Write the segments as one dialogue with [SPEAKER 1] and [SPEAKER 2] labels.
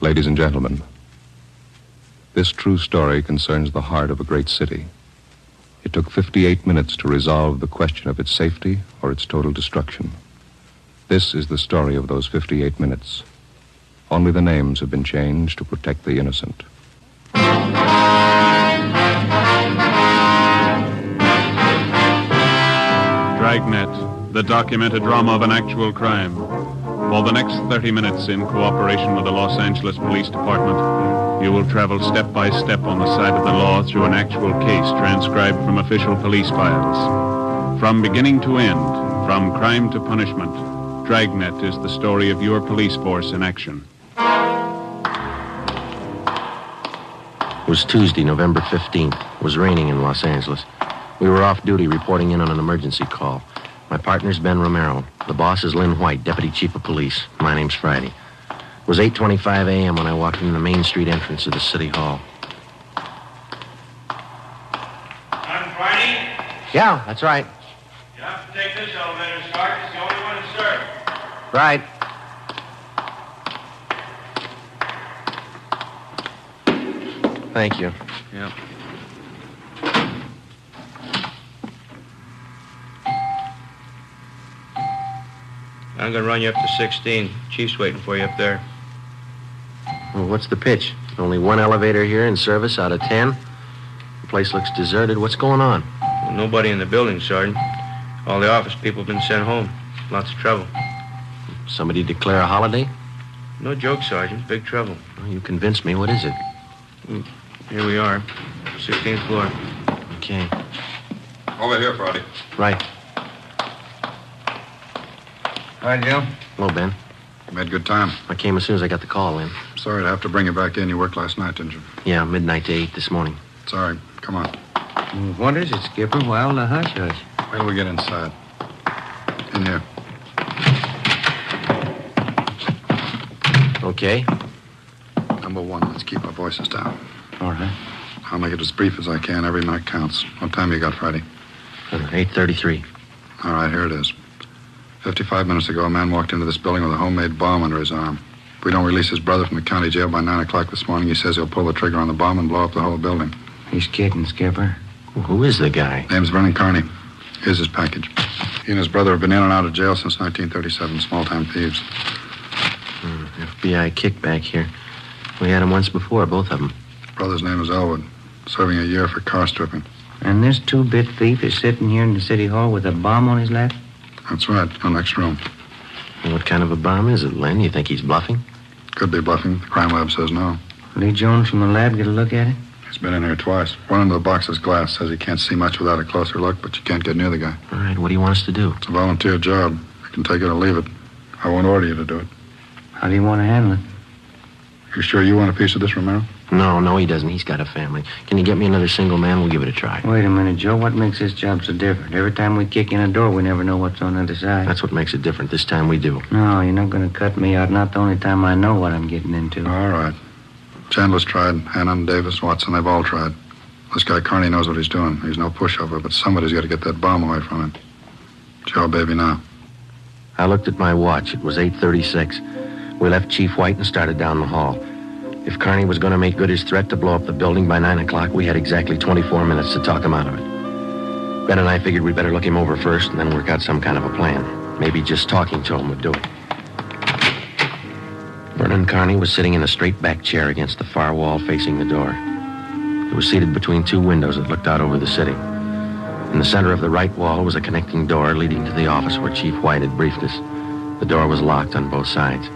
[SPEAKER 1] Ladies and gentlemen, this true story concerns the heart of a great city. It took 58 minutes to resolve the question of its safety or its total destruction. This is the story of those 58 minutes. Only the names have been changed to protect the innocent.
[SPEAKER 2] Dragnet, the documented drama of an actual crime. For the next 30 minutes, in cooperation with the Los Angeles Police Department, you will travel step by step on the side of the law through an actual case transcribed from official police files. From beginning to end, from crime to punishment, Dragnet is the story of your police force in action.
[SPEAKER 3] It was Tuesday, November 15th. It was raining in Los Angeles. We were off duty reporting in on an emergency call. My partner's Ben Romero. The boss is Lynn White, Deputy Chief of Police. My name's Friday. It was 8:25 a.m. when I walked into the Main Street entrance of the City Hall.
[SPEAKER 4] I'm Friday?
[SPEAKER 3] Yeah, that's right.
[SPEAKER 4] You have to take this elevator, Sarge. It's the only one to serve.
[SPEAKER 3] Right. Thank you.
[SPEAKER 4] Yep. I'm going to run you up to 16. Chief's waiting for you up there.
[SPEAKER 3] Well, what's the pitch? Only one elevator here in service out of 10? The place looks deserted. What's going on?
[SPEAKER 4] Well, nobody in the building, Sergeant. All the office people have been sent home. Lots of trouble.
[SPEAKER 3] Somebody declare a holiday?
[SPEAKER 4] No joke, Sergeant. Big trouble.
[SPEAKER 3] Well, you convinced me. What is it?
[SPEAKER 4] Here we are. 16th floor.
[SPEAKER 3] Okay.
[SPEAKER 5] Over here, Friday.
[SPEAKER 3] Right.
[SPEAKER 4] Hi, Joe.
[SPEAKER 3] Hello, Ben.
[SPEAKER 5] You made good time.
[SPEAKER 3] I came as soon as I got the call in.
[SPEAKER 5] Sorry to have to bring you back in. You worked last night, didn't you?
[SPEAKER 3] Yeah, midnight to 8 this morning.
[SPEAKER 5] Sorry. Come on.
[SPEAKER 6] What is it, Skipper? Why all the hush-hush?
[SPEAKER 5] Wait till we get inside. In here.
[SPEAKER 3] Okay.
[SPEAKER 5] Number one, let's keep our voices down.
[SPEAKER 3] All right.
[SPEAKER 5] I'll make it as brief as I can. Every minute counts. What time you got, Friday?
[SPEAKER 3] 8:33.
[SPEAKER 5] All right, here it is. 55 minutes ago, a man walked into this building with a homemade bomb under his arm. If we don't release his brother from the county jail by 9 o'clock this morning, he says he'll pull the trigger on the bomb and blow up the whole building.
[SPEAKER 6] He's kidding, Skipper.
[SPEAKER 3] Well, who is the guy?
[SPEAKER 5] Name's Vernon Carney. Here's his package. He and his brother have been in and out of jail since 1937, small-time thieves.
[SPEAKER 3] FBI kickback here. We had him once before, both of them.
[SPEAKER 5] Brother's name is Elwood, serving a year for car stripping.
[SPEAKER 6] And this two-bit thief is sitting here in the city hall with a bomb on his lap?
[SPEAKER 5] That's right, in the next room.
[SPEAKER 3] And what kind of a bomb is it, Len? You think he's bluffing?
[SPEAKER 5] Could be bluffing. The crime lab says no.
[SPEAKER 6] Lee Jones from the lab get a look at it?
[SPEAKER 5] He's been in here twice. One into the box's glass. Says he can't see much without a closer look, but you can't get near the guy.
[SPEAKER 3] All right, what do you want us to do?
[SPEAKER 5] It's a volunteer job. You can take it or leave it. I won't order you to do it.
[SPEAKER 6] How do you want to handle it?
[SPEAKER 5] You sure you want a piece of this, Romero?
[SPEAKER 3] No, he doesn't. He's got a family. Can you get me another single man? We'll give it a try.
[SPEAKER 6] Wait a minute, Joe. What makes this job so different? Every time we kick in a door, we never know what's on the other side.
[SPEAKER 3] That's what makes it different. This time we do.
[SPEAKER 6] No, you're not going to cut me out. Not the only time I know what I'm getting into.
[SPEAKER 5] All right. Chandler's tried. Hannon, Davis, Watson, they've all tried. This guy Carney knows what he's doing. He's no pushover, but somebody's got to get that bomb away from him. It's your baby now.
[SPEAKER 3] I looked at my watch. It was 8:36. We left Chief White and started down the hall. If Carney was going to make good his threat to blow up the building by 9 o'clock, we had exactly 24 minutes to talk him out of it. Ben and I figured we'd better look him over first and then work out some kind of a plan. Maybe just talking to him would do it. Vernon Carney was sitting in a straight-back chair against the far wall facing the door. He was seated between two windows that looked out over the city. In the center of the right wall was a connecting door leading to the office where Chief White had briefed us. The door was locked on both sides.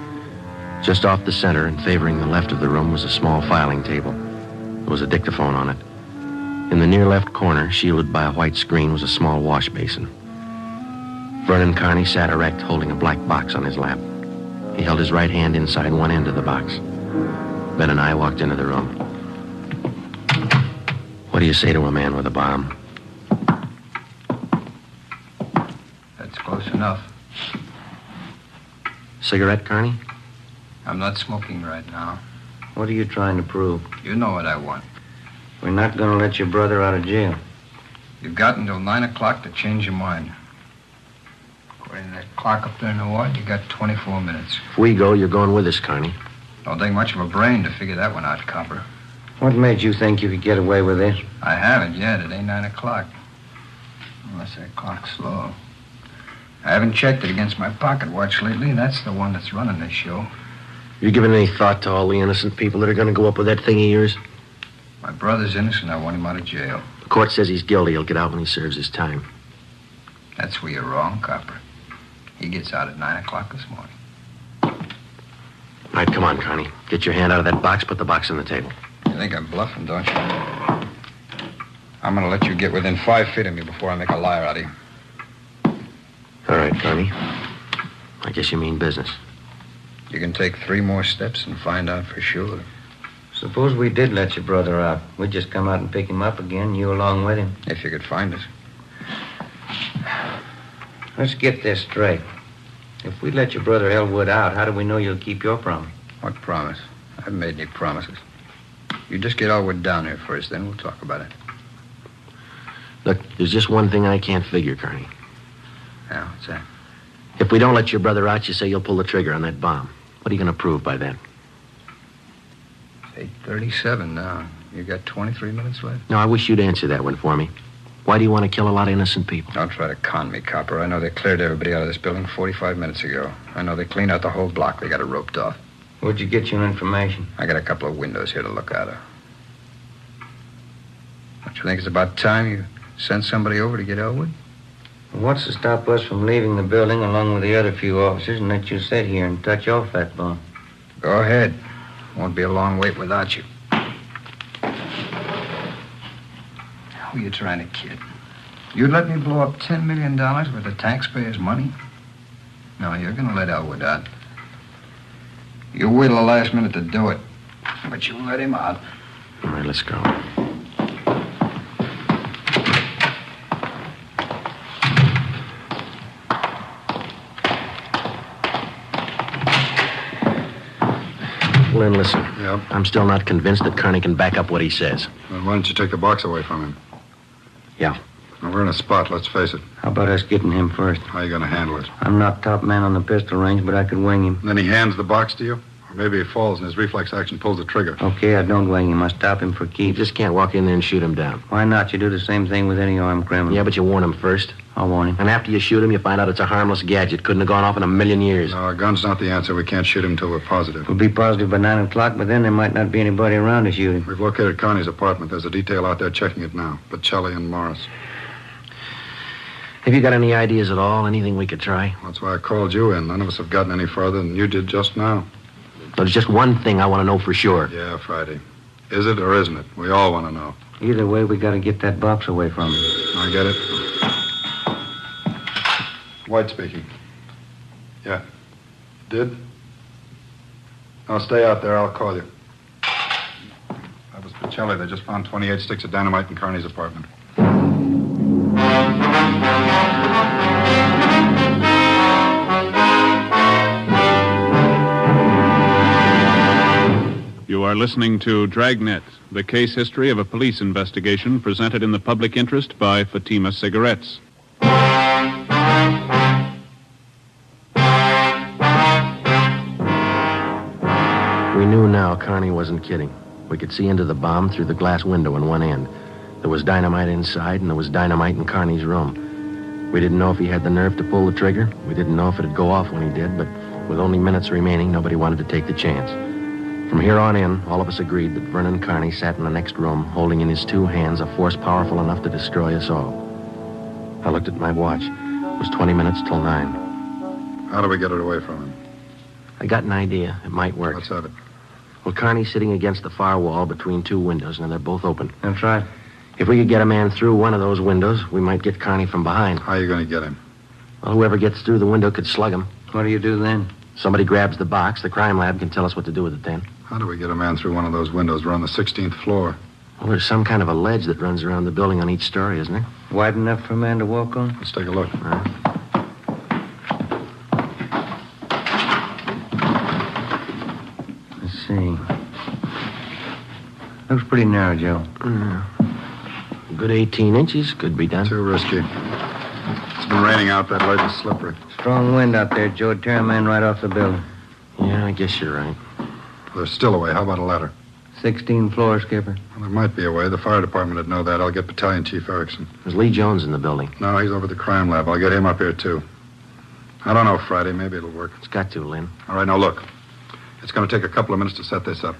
[SPEAKER 3] Just off the center and favoring the left of the room was a small filing table. There was a dictaphone on it. In the near left corner, shielded by a white screen, was a small wash basin. Vernon Carney sat erect, holding a black box on his lap. He held his right hand inside one end of the box. Ben and I walked into the room. What do you say to a man with a bomb?
[SPEAKER 7] That's close enough.
[SPEAKER 3] Cigarette, Carney?
[SPEAKER 7] I'm not smoking right now.
[SPEAKER 6] What are you trying to prove?
[SPEAKER 7] You know what I want.
[SPEAKER 6] We're not going to let your brother out of jail.
[SPEAKER 7] You've got until 9 o'clock to change your mind. According to that clock up there in the ward, you got 24 minutes.
[SPEAKER 3] If we go, you're going with us, Carney.
[SPEAKER 7] Don't take much of a brain to figure that one out, copper.
[SPEAKER 6] What made you think you could get away with this?
[SPEAKER 7] I haven't yet. It ain't 9 o'clock. Unless that clock's slow. I haven't checked it against my pocket watch lately. That's the one that's running this show.
[SPEAKER 3] You given any thought to all the innocent people that are going to go up with that thing of yours?
[SPEAKER 7] My brother's innocent. I want him out of jail.
[SPEAKER 3] The court says he's guilty. He'll get out when he serves his time.
[SPEAKER 7] That's where you're wrong, copper. He gets out at 9 o'clock this morning.
[SPEAKER 3] All right, come on, Connie. Get your hand out of that box. Put the box on the table.
[SPEAKER 7] You think I'm bluffing, don't you? I'm going to let you get within 5 feet of me before I make a liar out of you.
[SPEAKER 3] All right, Connie. I guess you mean business.
[SPEAKER 7] You can take 3 more steps and find out for sure.
[SPEAKER 6] Suppose we did let your brother out. We'd just come out and pick him up again, you along with him.
[SPEAKER 7] If you could find us.
[SPEAKER 6] Let's get this straight. If we let your brother Elwood out, how do we know you'll keep your promise?
[SPEAKER 7] What promise? I haven't made any promises. You just get Elwood down here first, then we'll talk about it.
[SPEAKER 3] Look, there's just one thing I can't figure, Connie.
[SPEAKER 7] Yeah, what's that?
[SPEAKER 3] If we don't let your brother out, you say you'll pull the trigger on that bomb. What are you going to prove by then?
[SPEAKER 7] It's 8:37 now. You got 23 minutes left?
[SPEAKER 3] No, I wish you'd answer that one for me. Why do you want to kill a lot of innocent people?
[SPEAKER 7] Don't try to con me, copper. I know they cleared everybody out of this building 45 minutes ago. I know they cleaned out the whole block. They got it roped off.
[SPEAKER 6] Where'd you get your information?
[SPEAKER 7] I got a couple of windows here to look out of. Don't you think it's about time you sent somebody over to get Elwood?
[SPEAKER 6] What's to stop us from leaving the building along with the other few officers and let you sit here and touch off that bomb?
[SPEAKER 7] Go ahead. Won't be a long wait without you. Who are you trying to kid? You'd let me blow up $10 million worth of taxpayers' money? No, you're going to let Elwood out. You'll wait till the last minute to do it. But you'll let him out.
[SPEAKER 3] All right, let's go. Lynn, listen.
[SPEAKER 5] Yep.
[SPEAKER 3] I'm still not convinced that Kearney can back up what he says.
[SPEAKER 5] Then why don't you take the box away from him?
[SPEAKER 3] Yeah.
[SPEAKER 5] Now, we're in a spot, let's face it.
[SPEAKER 6] How about us getting him first?
[SPEAKER 5] How are you going to handle it?
[SPEAKER 6] I'm not top man on the pistol range, but I could wing him.
[SPEAKER 5] And then he hands the box to you? Or maybe he falls and his reflex action pulls the trigger.
[SPEAKER 6] Okay, I don't wing him. I stop him for
[SPEAKER 3] You
[SPEAKER 6] keeps.
[SPEAKER 3] just can't walk in there and shoot him down.
[SPEAKER 6] Why not? You do the same thing with any armed criminal.
[SPEAKER 3] Yeah, but you warn him first.
[SPEAKER 6] I'll warn him.
[SPEAKER 3] And after you shoot him, you find out it's a harmless gadget. Couldn't have gone off in a million years.
[SPEAKER 5] No, a gun's not the answer. We can't shoot him until we're positive.
[SPEAKER 6] We'll be positive by 9 o'clock, but then there might not be anybody around to shoot him.
[SPEAKER 5] We've located Connie's apartment. There's a detail out there checking it now. Bocelli and Morris.
[SPEAKER 3] Have you got any ideas at all? Anything we could try?
[SPEAKER 5] That's why I called you in. None of us have gotten any further than you did just now.
[SPEAKER 3] There's just one thing I want to know for sure.
[SPEAKER 5] Yeah, Friday. Is it or isn't it? We all want to know.
[SPEAKER 6] Either way, we got to get that box away from him.
[SPEAKER 5] I get it. White speaking. Yeah. Did? No, stay out there. I'll call you. That was Bocelli. They just found 28 sticks of dynamite in Kearney's apartment.
[SPEAKER 2] You are listening to Dragnet, the case history of a police investigation presented in the public interest by Fatima Cigarettes.
[SPEAKER 3] We knew now Kearney wasn't kidding. We could see into the bomb through the glass window in one end. There was dynamite inside, and there was dynamite in Kearney's room. We didn't know if he had the nerve to pull the trigger. We didn't know if it'd go off when he did, but with only minutes remaining, nobody wanted to take the chance. From here on in, all of us agreed that Vernon Kearney sat in the next room, holding in his 2 hands a force powerful enough to destroy us all. I looked at my watch. It was 20 minutes till 9.
[SPEAKER 5] How do we get it away from him?
[SPEAKER 3] I got an idea. It might work.
[SPEAKER 5] Let's have it.
[SPEAKER 3] Well, Kearney's sitting against the far wall between 2 windows, and they're both open.
[SPEAKER 6] That's right.
[SPEAKER 3] If we could get a man through one of those windows, we might get Kearney from behind.
[SPEAKER 5] How are you going to get him?
[SPEAKER 3] Well, whoever gets through the window could slug him.
[SPEAKER 6] What do you do then?
[SPEAKER 3] Somebody grabs the box. The crime lab can tell us what to do with it then.
[SPEAKER 5] How do we get a man through one of those windows? We're on the 16th floor.
[SPEAKER 3] Well, there's some kind of a ledge that runs around the building on each story, isn't there?
[SPEAKER 6] Wide enough for a man to walk on?
[SPEAKER 5] Let's take a look.
[SPEAKER 3] All right.
[SPEAKER 6] Let's see. Looks pretty narrow, Joe.
[SPEAKER 3] A good 18 inches could be done.
[SPEAKER 5] Too risky. It's been raining out. That ledge is slippery.
[SPEAKER 6] Strong wind out there, Joe. It'd tear a man right off the building.
[SPEAKER 3] Yeah, I guess you're right.
[SPEAKER 5] There's still a way. How about a ladder?
[SPEAKER 6] 16 floors, Skipper.
[SPEAKER 5] Well, there might be a way. The fire department would know that. I'll get Battalion Chief Erickson.
[SPEAKER 3] There's Lee Jones in the building.
[SPEAKER 5] No, he's over at the crime lab. I'll get him up here, too. I don't know, Friday. Maybe it'll work.
[SPEAKER 3] It's got to, Lynn.
[SPEAKER 5] All right, now look. It's going to take a couple of minutes to set this up.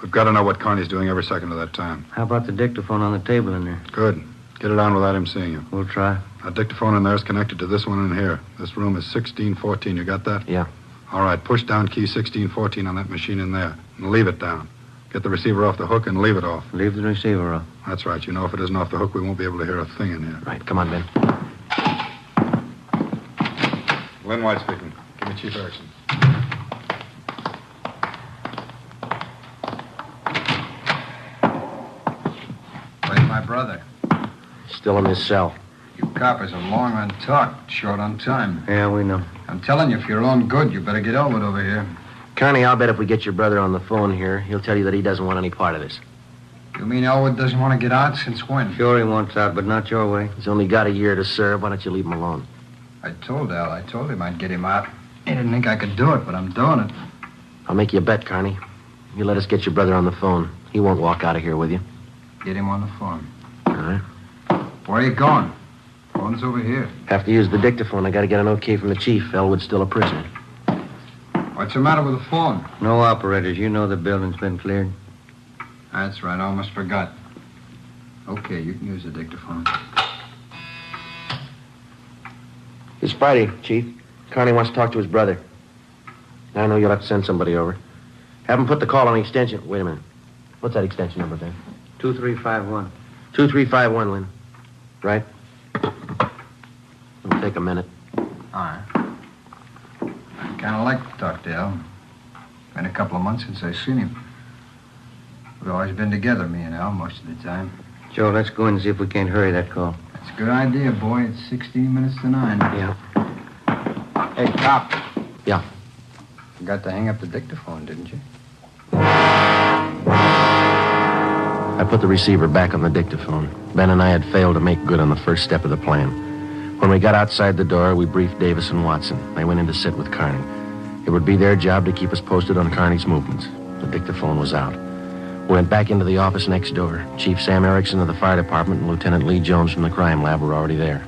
[SPEAKER 5] We've got to know what Carney's doing every second of that time.
[SPEAKER 6] How about the dictaphone on the table in there?
[SPEAKER 5] Good. Get it on without him seeing you.
[SPEAKER 6] We'll try.
[SPEAKER 5] That dictaphone in there is connected to this one in here. This room is 1614. You got that?
[SPEAKER 3] Yeah.
[SPEAKER 5] All right, push down key 1614 on that machine in there and leave it down. Get the receiver off the hook and leave it off.
[SPEAKER 6] Leave the receiver off.
[SPEAKER 5] That's right. You know, if it isn't off the hook, we won't be able to hear a thing in here.
[SPEAKER 3] Right. Come on, Ben.
[SPEAKER 5] Lynn White speaking. Give me Chief Erickson.
[SPEAKER 7] Where's my brother?
[SPEAKER 3] Still in his cell.
[SPEAKER 7] You coppers are long on talk, short on time.
[SPEAKER 6] Yeah, we know.
[SPEAKER 7] I'm telling you, for your own good, you better get Elwood over here.
[SPEAKER 3] Carney, I'll bet if we get your brother on the phone here, he'll tell you that he doesn't want any part of this.
[SPEAKER 7] You mean Elwood doesn't want to get out? Since when?
[SPEAKER 6] Sure he wants out, but not your way.
[SPEAKER 3] He's only got a year to serve. Why don't you leave him alone?
[SPEAKER 7] I told him I'd get him out. He didn't think I could do it, but I'm doing it.
[SPEAKER 3] I'll make you a bet, Carney. You let us get your brother on the phone. He won't walk out of here with you.
[SPEAKER 7] Get him on the phone.
[SPEAKER 3] All right.
[SPEAKER 7] Where are you going? Phone's over here.
[SPEAKER 3] Have to use the dictaphone. I got to get an okay from the chief. Elwood's still a prisoner.
[SPEAKER 7] What's the matter with the phone?
[SPEAKER 6] No operators. You know the building's been cleared.
[SPEAKER 7] That's right. I almost forgot. Okay, you can use the dictaphone.
[SPEAKER 3] It's Friday, Chief. Carney wants to talk to his brother. I know you'll have to send somebody over. Have him put the call on the extension. Wait a minute. What's that extension number, Ben?
[SPEAKER 6] 2351.
[SPEAKER 3] 2351, Lynn. Right? It'll take a minute.
[SPEAKER 7] All right. I'd kind of like to talk to Al. Been a couple of months since I've seen him. We've always been together, me and Al, most of the time.
[SPEAKER 6] Joe, let's go in and see if we can't hurry that call.
[SPEAKER 7] That's a good idea, boy. It's 16 minutes to 9.
[SPEAKER 3] Yeah.
[SPEAKER 7] Hey, cop.
[SPEAKER 3] Yeah.
[SPEAKER 7] Forgot to hang up the dictaphone, didn't you?
[SPEAKER 3] I put the receiver back on the dictaphone. Ben and I had failed to make good on the first step of the plan. When we got outside the door, we briefed Davis and Watson. They went in to sit with Carney. It would be their job to keep us posted on Carney's movements. The dictaphone was out. We went back into the office next door. Chief Sam Erickson of the fire department and Lieutenant Lee Jones from the crime lab were already there.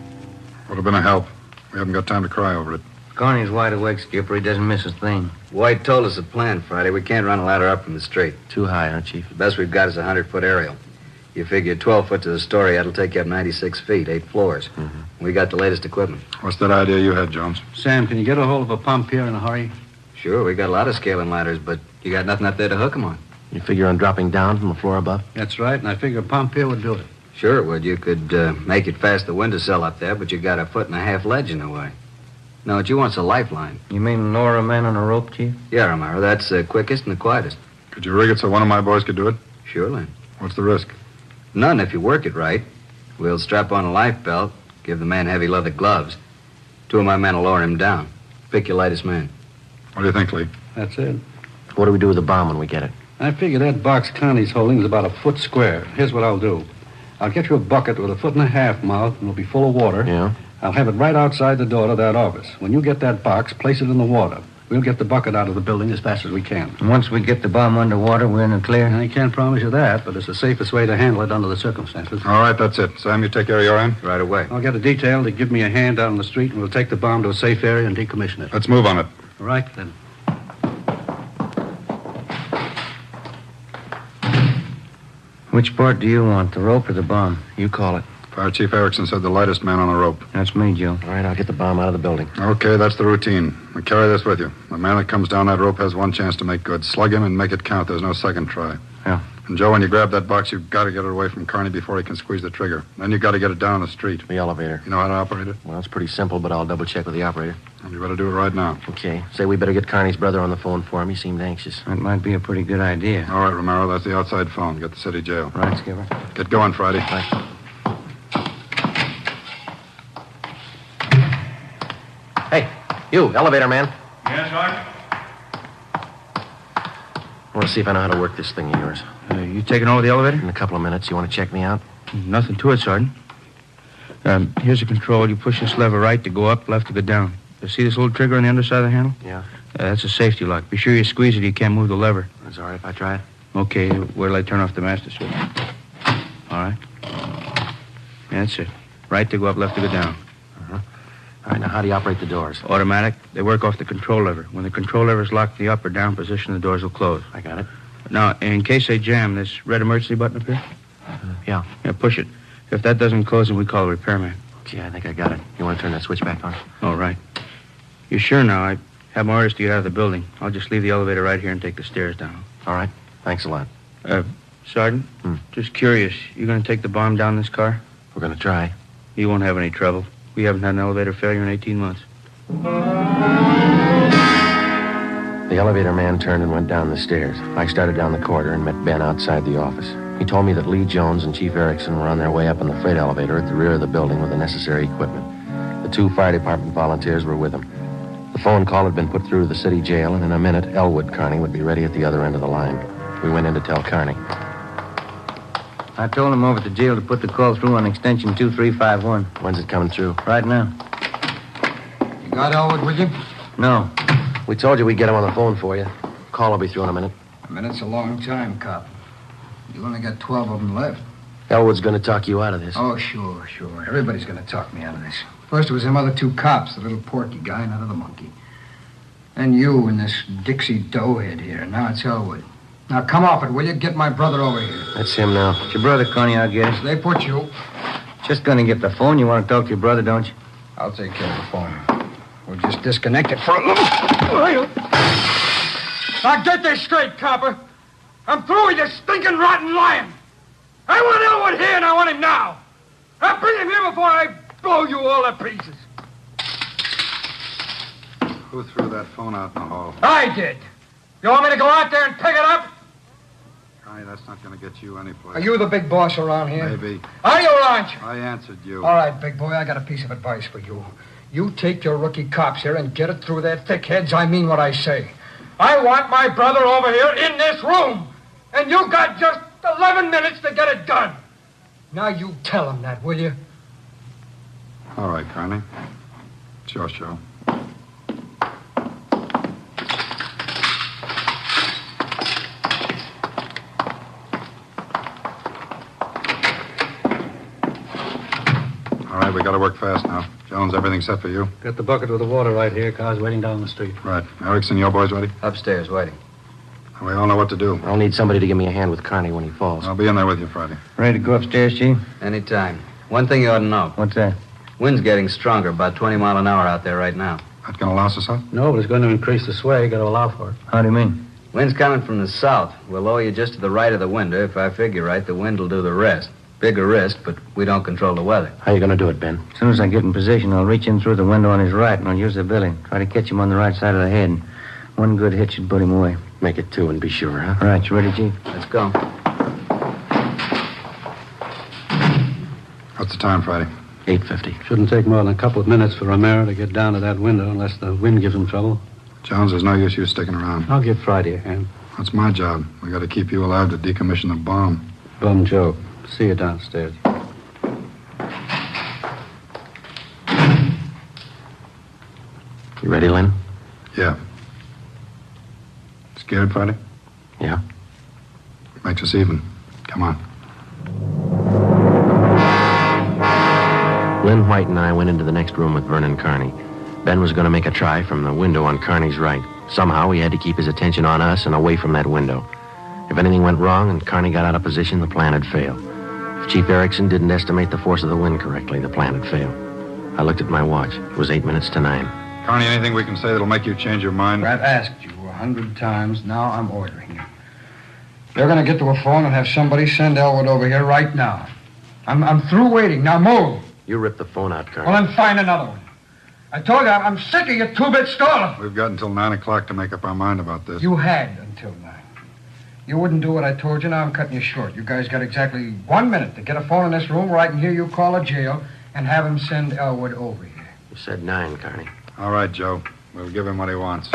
[SPEAKER 5] Would have been a help. We haven't got time to cry over it.
[SPEAKER 6] Carney's wide awake, Skipper. He doesn't miss a thing.
[SPEAKER 8] White told us the plan Friday. We can't run a ladder up from the street.
[SPEAKER 3] Too high, huh, Chief?
[SPEAKER 8] The best we've got is a 100-foot aerial. You figure 12 foot to the story, that'll take you up 96 feet, 8 floors.
[SPEAKER 3] Mm-hmm.
[SPEAKER 8] We got the latest equipment.
[SPEAKER 5] What's that idea you had, Jones?
[SPEAKER 9] Sam, can you get a hold of a pump here in a hurry?
[SPEAKER 8] Sure, we got a lot of scaling ladders, but you got nothing up there to hook them on.
[SPEAKER 3] You figure on dropping down from the floor above?
[SPEAKER 9] That's right, and I figure a pump here would do it.
[SPEAKER 8] Sure it would. You could make it past the windowsill up there, but you got a 1.5 foot ledge in the way. No, what you want's a lifeline.
[SPEAKER 6] You mean lower a man on a rope, Chief?
[SPEAKER 8] Yeah, Romero, that's the quickest and the quietest.
[SPEAKER 5] Could you rig it so one of my boys could do it?
[SPEAKER 8] Sure, Lynn.
[SPEAKER 5] What's the risk?
[SPEAKER 8] None if you work it right. We'll strap on a life belt, give the man heavy leather gloves. 2 of my men will lower him down. Pick your lightest man.
[SPEAKER 5] What do you think, Lee?
[SPEAKER 9] That's it.
[SPEAKER 3] What do we do with the bomb when we get it?
[SPEAKER 9] I figure that box Connie's holding is about a foot square. Here's what I'll do. I'll get you a bucket with a 1.5 foot mouth, and it'll be full of water.
[SPEAKER 3] Yeah?
[SPEAKER 9] I'll have it right outside the door to that office. When you get that box, place it in the water. We'll get the bucket out of the building as fast as we can.
[SPEAKER 6] And once we get the bomb underwater, we're in the clear?
[SPEAKER 9] I can't promise you that, but it's the safest way to handle it under the circumstances.
[SPEAKER 5] All right, that's it. Sam, you take care of your end?
[SPEAKER 8] Right away.
[SPEAKER 9] I'll get a detail to give me a hand out on the street, and we'll take the bomb to a safe area and decommission it.
[SPEAKER 5] Let's move on it.
[SPEAKER 9] All right, then.
[SPEAKER 6] Which part do you want, the rope or the bomb?
[SPEAKER 3] You call it.
[SPEAKER 5] Fire Chief Erickson said the lightest man on a rope.
[SPEAKER 6] That's me, Joe.
[SPEAKER 3] All right, I'll get the bomb out of the building.
[SPEAKER 5] Okay, that's the routine. Now carry this with you. The man that comes down that rope has one chance to make good. Slug him and make it count. There's no second try.
[SPEAKER 6] Yeah.
[SPEAKER 5] And Joe, when you grab that box, you've got to get it away from Carney before he can squeeze the trigger. Then you've got to get it down the street.
[SPEAKER 3] The elevator.
[SPEAKER 5] You know how to operate it?
[SPEAKER 3] Well, it's pretty simple, but I'll double-check with the operator.
[SPEAKER 5] Well, you better do it right now.
[SPEAKER 3] Okay. Say we better get Carney's brother on the phone for him. He seemed anxious.
[SPEAKER 6] That might be a pretty good idea.
[SPEAKER 5] All right, Romero, that's the outside phone. Get the city jail.
[SPEAKER 6] Right, Skipper.
[SPEAKER 5] Get going, Friday.
[SPEAKER 3] Right. Hey, you, elevator man.
[SPEAKER 10] Yes, Sergeant?
[SPEAKER 3] I want to see if I know how to work this thing of yours.
[SPEAKER 10] You taking over the elevator?
[SPEAKER 3] In a couple of minutes. You want to check me out?
[SPEAKER 10] Nothing to it, Sergeant. Here's the control. You push this lever right to go up, left to go down. You see this little trigger on the underside of the handle?
[SPEAKER 3] Yeah.
[SPEAKER 10] That's a safety lock. Be sure you squeeze it. You can't move the lever.
[SPEAKER 3] Is it all right if I try it?
[SPEAKER 10] Okay, where'll I turn off the master switch? All right. That's it. Right to go up, left to go down.
[SPEAKER 3] All right, now how do you operate the doors?
[SPEAKER 10] Automatic. They work off the control lever. When the control lever is locked in the up or down position, the doors will close.
[SPEAKER 3] I got it.
[SPEAKER 10] Now, in case they jam, this red emergency button up here?
[SPEAKER 3] Yeah.
[SPEAKER 10] Yeah, push it. If that doesn't close, then we call a repairman.
[SPEAKER 3] Okay, I think I got it. You want to turn that switch back on?
[SPEAKER 10] All right. You sure now? I have my orders to get out of the building. I'll just leave the elevator right here and take the stairs down.
[SPEAKER 3] All right. Thanks a lot.
[SPEAKER 10] Sergeant, just curious. You going to take the bomb down this car?
[SPEAKER 3] We're going to try.
[SPEAKER 10] You won't have any trouble. We haven't had an elevator failure in 18 months.
[SPEAKER 3] The elevator man turned and went down the stairs. I started down the corridor and met Ben outside the office. He told me that Lee Jones and Chief Erickson were on their way up in the freight elevator at the rear of the building with the necessary equipment. The 2 fire department volunteers were with them. The phone call had been put through to the city jail, and in a minute, Elwood Kearney would be ready at the other end of the line. We went in to tell Kearney.
[SPEAKER 6] I told him over at the jail to put the call through on extension 2351.
[SPEAKER 3] When's it coming through?
[SPEAKER 6] Right now.
[SPEAKER 7] You got Elwood with you?
[SPEAKER 6] No.
[SPEAKER 3] We told you we'd get him on the phone for you. Call will be through in a minute.
[SPEAKER 7] A minute's a long time, cop. You only got 12 of them left.
[SPEAKER 3] Elwood's going to talk you out of this.
[SPEAKER 7] Oh, sure. Everybody's going to talk me out of this. First it was them other 2 cops, the little porky guy and that other monkey. Then you and this Dixie doughhead here. Now it's Elwood. Now come off it, will you? Get my brother over here.
[SPEAKER 3] That's him now.
[SPEAKER 6] It's your brother, Connie, I guess.
[SPEAKER 7] They put you.
[SPEAKER 6] Just gonna get the phone. You want to talk to your brother, don't you?
[SPEAKER 7] I'll take care of the phone. We'll just disconnect it for a little.
[SPEAKER 11] Now get this straight, copper. I'm through with this stinking rotten lying. I want Elwood here, and I want him now. I'll bring him here before I blow you all to pieces.
[SPEAKER 5] Who threw that phone out in the hall?
[SPEAKER 11] I did. You want me to go out there and pick it up?
[SPEAKER 5] Connie, that's not going to get you anyplace.
[SPEAKER 7] Are you the big boss around here?
[SPEAKER 5] Maybe.
[SPEAKER 11] Are you, aren't you?
[SPEAKER 5] I answered you.
[SPEAKER 7] All right, big boy, I got a piece of advice for you. You take your rookie cops here and get it through their thick heads. I mean what I say.
[SPEAKER 11] I want my brother over here in this room. And you got just 11 minutes to get it done.
[SPEAKER 7] Now you tell him that, will you?
[SPEAKER 5] All right, Connie. It's your show. All right, we got to work fast now. Jones, everything set for you?
[SPEAKER 9] Got the bucket with the water right here. Car's waiting down the street.
[SPEAKER 5] Right. Erickson, your boys ready?
[SPEAKER 8] Upstairs, waiting.
[SPEAKER 5] We all know what to do.
[SPEAKER 3] I'll need somebody to give me a hand with Kearney when he falls.
[SPEAKER 5] I'll be in there with you Friday.
[SPEAKER 6] Ready to go upstairs, Chief?
[SPEAKER 8] Anytime. One thing you ought to know.
[SPEAKER 6] What's that?
[SPEAKER 8] Wind's getting stronger, about 20 mile an hour out there right now.
[SPEAKER 5] That going to louse us up?
[SPEAKER 9] No, but it's going to increase the sway. Got to allow for it.
[SPEAKER 6] How do you mean?
[SPEAKER 8] Wind's coming from the south. We'll lower you just to the right of the window. If I figure right, the wind will do the rest. Bigger risk, but we don't control the weather.
[SPEAKER 3] How you going to do it, Ben?
[SPEAKER 6] As soon as I get in position, I'll reach in through the window on his right, and I'll use the billy. Try to catch him on the right side of the head. One good hit should put him away.
[SPEAKER 3] Make it 2 and be sure, huh?
[SPEAKER 6] All right, you ready, Chief?
[SPEAKER 8] Let's go.
[SPEAKER 5] What's the time, Friday?
[SPEAKER 3] 8:50.
[SPEAKER 9] Shouldn't take more than a couple of minutes for Romero to get down to that window unless the wind gives him trouble.
[SPEAKER 5] Jones, there's no use you sticking around.
[SPEAKER 9] I'll give Friday a hand.
[SPEAKER 5] That's my job. We got to keep you alive to decommission the bomb.
[SPEAKER 9] Bum joke. See you downstairs.
[SPEAKER 3] You ready, Lynn?
[SPEAKER 5] Yeah. Scared, Friday?
[SPEAKER 3] Yeah.
[SPEAKER 5] Makes us even. Come on.
[SPEAKER 3] Lynn White and I went into the next room with Vernon Kearney. Ben was going to make a try from the window on Kearney's right. Somehow he had to keep his attention on us and away from that window. If anything went wrong and Kearney got out of position, the plan had failed. If Chief Erickson didn't estimate the force of the wind correctly, the plan had failed. I looked at my watch. It was 8 minutes to 9.
[SPEAKER 5] Kearney, anything we can say that'll make you change your mind?
[SPEAKER 7] I've asked you 100 times. Now I'm ordering you. You're going to get to a phone and have somebody send Elwood over here right now. I'm through waiting. Now move.
[SPEAKER 3] You ripped the phone out, Kearney.
[SPEAKER 7] Well, then find another one. I told you, I'm sick of your two-bit stalling.
[SPEAKER 5] We've got until 9 o'clock to make up our mind about this.
[SPEAKER 7] You had until 9. You wouldn't do what I told you. Now I'm cutting you short. You guys got exactly 1 minute to get a phone in this room where I can hear you call a jail and have him send Elwood over here.
[SPEAKER 3] You said 9, Kearney.
[SPEAKER 5] All right, Joe. We'll give him what he wants.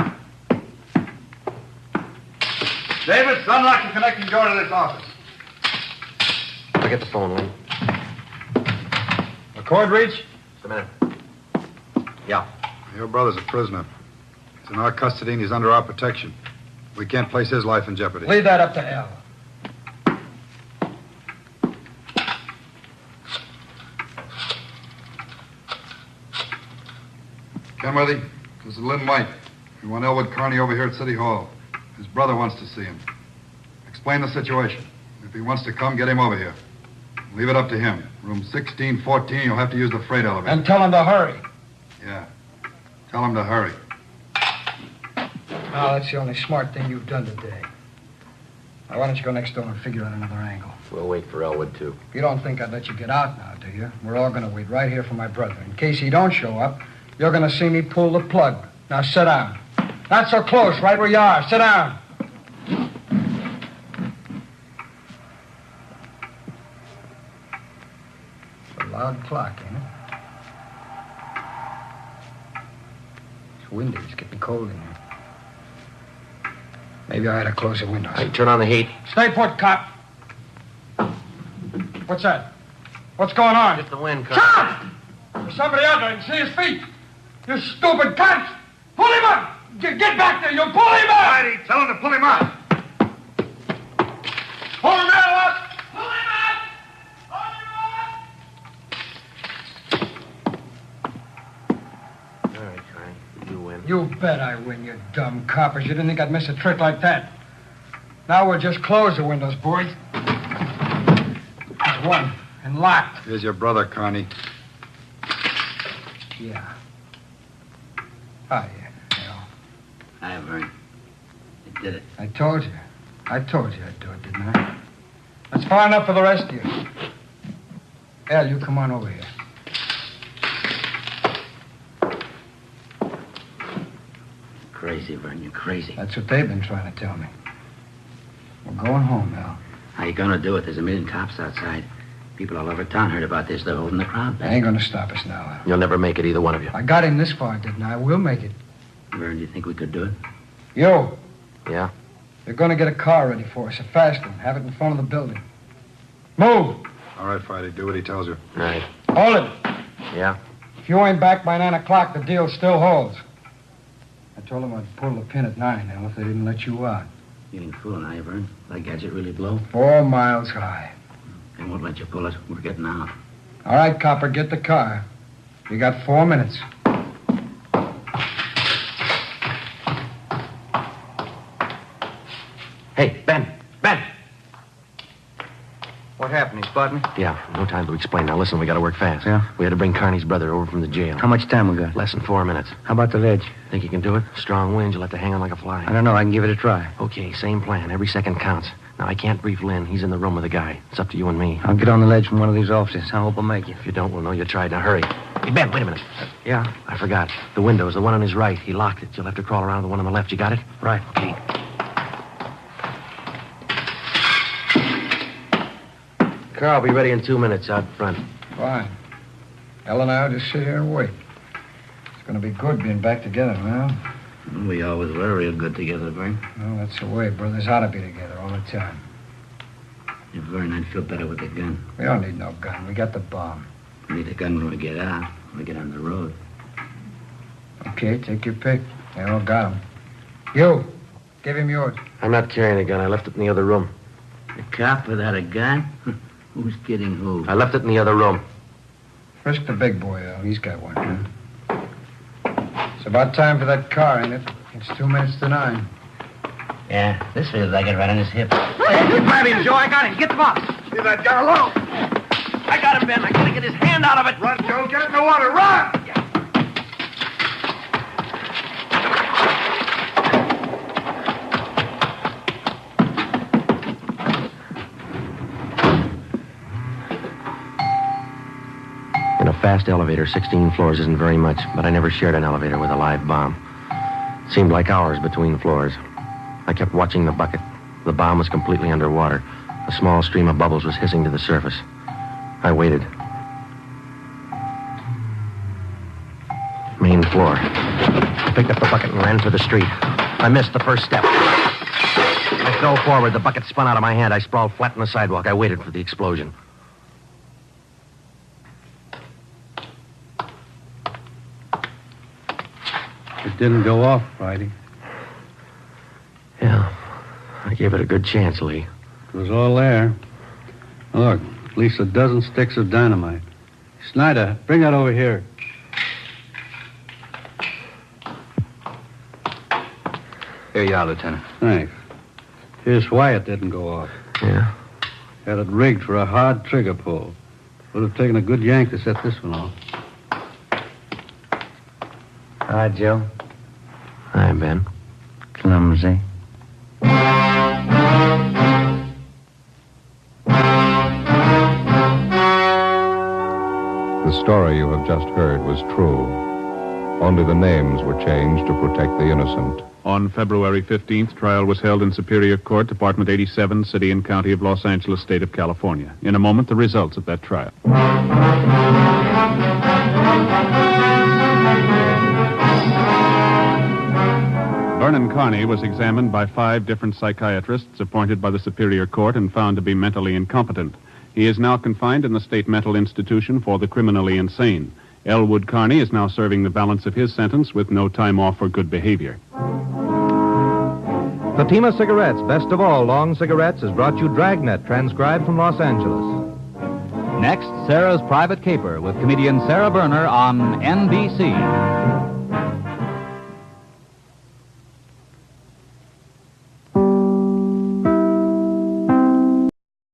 [SPEAKER 11] David, unlock the connecting door to this office.
[SPEAKER 3] I'll get the phone, Lynn.
[SPEAKER 5] A cord reach?
[SPEAKER 3] Just a minute. Yeah.
[SPEAKER 5] Your brother's a prisoner. He's in our custody and he's under our protection. We can't place his life in jeopardy.
[SPEAKER 11] Leave that up to Al.
[SPEAKER 5] Kenworthy, this is Lynn White. We want Elwood Carney over here at City Hall. His brother wants to see him. Explain the situation. If he wants to come, get him over here. Leave it up to him. Room 1614, you'll have to use the freight elevator.
[SPEAKER 11] And tell him to hurry.
[SPEAKER 5] Yeah. Tell him to hurry.
[SPEAKER 11] Oh, that's the only smart thing you've done today. Now, why don't you go next door and figure out another angle?
[SPEAKER 3] We'll wait for Elwood, too.
[SPEAKER 11] You don't think I'd let you get out now, do you? We're all going to wait right here for my brother. In case he don't show up, you're going to see me pull the plug. Now, sit down. Not so close, right where you are. Sit down. It's a loud clock, ain't it? It's windy. It's getting cold in here. Maybe I ought to close the windows.
[SPEAKER 3] Hey, turn on the heat.
[SPEAKER 11] Stay put, cop. What's that? What's going on?
[SPEAKER 3] Get the wind,
[SPEAKER 11] Shut up! There's somebody out there. I can see his feet. You stupid cunts! Pull him up! Get back there! You'll pull him up!
[SPEAKER 5] Righty, tell him to pull him up.
[SPEAKER 11] Pull him up! Pull him up! Pull him up!
[SPEAKER 3] All right, Carney. You win.
[SPEAKER 11] You bet I win, you dumb coppers. You didn't think I'd miss a trick like that. Now we'll just close the windows, boys. There's one. And locked.
[SPEAKER 5] Here's your brother, Carney.
[SPEAKER 11] Yeah. Hi, Al.
[SPEAKER 8] Hi, Vern. I did it.
[SPEAKER 11] I told you. I'd do it, didn't I? That's far enough for the rest of you. Al, you come on over here.
[SPEAKER 8] Crazy, Vern. You're crazy.
[SPEAKER 11] That's what they've been trying to tell me. We're going home, Al.
[SPEAKER 8] How you gonna do it? There's a million cops outside. People all over town heard about this. They're holding the crowd
[SPEAKER 11] They
[SPEAKER 8] back.
[SPEAKER 11] ain't gonna stop us now, Al.
[SPEAKER 3] You'll never make it, either one of you.
[SPEAKER 11] I got him this far, didn't I? We'll make it.
[SPEAKER 8] Vern, do you think we could do it?
[SPEAKER 11] You,
[SPEAKER 3] Yeah?
[SPEAKER 11] you're gonna get a car ready for us, a fast one. Have it in front of the building. Move!
[SPEAKER 5] All right, Friday, do what he tells you.
[SPEAKER 3] All right.
[SPEAKER 11] Hold it.
[SPEAKER 3] Yeah?
[SPEAKER 11] If you ain't back by 9 o'clock, the deal still holds. I told them I'd pull the pin at 9, Al, if they didn't let you out.
[SPEAKER 8] You ain't fooling, are you, Vern? That gadget really blow?
[SPEAKER 11] 4 miles high.
[SPEAKER 8] They won't let you pull it. We're getting out.
[SPEAKER 11] All right, copper, get the car. You got 4 minutes.
[SPEAKER 3] Hey, Ben!
[SPEAKER 10] What happened? He spotted me?
[SPEAKER 3] Yeah, no time to explain. Now, listen, we gotta work fast.
[SPEAKER 10] Yeah?
[SPEAKER 3] We had to bring Carney's brother over from the jail.
[SPEAKER 10] How much time we got?
[SPEAKER 3] Less than 4 minutes.
[SPEAKER 10] How about the ledge?
[SPEAKER 3] Think you can do it? Strong wind, you'll have to hang on like a fly.
[SPEAKER 10] I don't know. I can give it a try.
[SPEAKER 3] Okay, same plan. Every second counts. Now, I can't brief Lynn. He's in the room with the guy. It's up to you and me.
[SPEAKER 10] I'll get on the ledge from one of these offices. I hope I'll make it.
[SPEAKER 3] If you don't, we'll know you tried. Now, hurry. Hey, Ben, wait a minute.
[SPEAKER 10] Yeah?
[SPEAKER 3] I forgot. The window's the one on his right. He locked it. You'll have to crawl around the one on the left. You got it?
[SPEAKER 10] Right.
[SPEAKER 3] Okay. Car will be ready in 2 minutes out front.
[SPEAKER 11] Fine. Al and I'll just sit here and wait. It's gonna be good being back together now.
[SPEAKER 8] We always were real good together, Vern.
[SPEAKER 11] Well, that's the way. Brothers ought to be together all the time.
[SPEAKER 8] Yeah, Vern, I'd feel better with the gun.
[SPEAKER 11] We don't need no gun. We got the bomb.
[SPEAKER 8] We need a gun when we get out. When we get on the road.
[SPEAKER 11] Okay, take your pick. They all got 'em. You, give him yours.
[SPEAKER 3] I'm not carrying a gun. I left it in the other room.
[SPEAKER 8] A cop without a gun? Who's kidding who?
[SPEAKER 3] I left it in the other room.
[SPEAKER 11] Frisk the big boy, Al. He's got one. It's about time for that car, ain't it? It's 2 minutes to 9.
[SPEAKER 8] Yeah, this feels like it right on his hip.
[SPEAKER 10] Grab him, Joe. I got him. Get the box.
[SPEAKER 5] Leave that gun alone.
[SPEAKER 3] I got him, Ben. I gotta get his hand out of it.
[SPEAKER 5] Run, Joe. Get in the water. Run!
[SPEAKER 3] In a fast elevator, 16 floors isn't very much, but I never shared an elevator with a live bomb. It seemed like hours between floors. I kept watching the bucket. The bomb was completely underwater. A small stream of bubbles was hissing to the surface. I waited. Main floor. I picked up the bucket and ran for the street. I missed the first step. I fell forward. The bucket spun out of my hand. I sprawled flat on the sidewalk. I waited for the explosion.
[SPEAKER 9] It didn't go off, Friday.
[SPEAKER 3] Yeah, I gave it a good chance, Lee.
[SPEAKER 9] It was all there. Look, at least a dozen sticks of dynamite. Snyder, bring that over here.
[SPEAKER 8] Here you are, Lieutenant.
[SPEAKER 9] Thanks. Here's why it didn't go off.
[SPEAKER 3] Yeah?
[SPEAKER 9] Had it rigged for a hard trigger pull. Would have taken a good yank to set this one off.
[SPEAKER 6] Hi, Joe.
[SPEAKER 3] Hi, Ben.
[SPEAKER 6] Clumsy.
[SPEAKER 1] The story you have just heard was true. Only the names were changed to protect the innocent.
[SPEAKER 2] On February 15th, trial was held in Superior Court, Department 87, City and County of Los Angeles, State of California. In a moment, the results of that trial. Vernon Carney was examined by 5 different psychiatrists appointed by the Superior Court and found to be mentally incompetent. He is now confined in the State Mental Institution for the Criminally Insane. Elwood Carney is now serving the balance of his sentence with no time off for good behavior.
[SPEAKER 12] Fatima Cigarettes, best of all long cigarettes, has brought you Dragnet, transcribed from Los Angeles.
[SPEAKER 13] Next, Sarah's Private Caper with comedian Sarah Berner on NBC.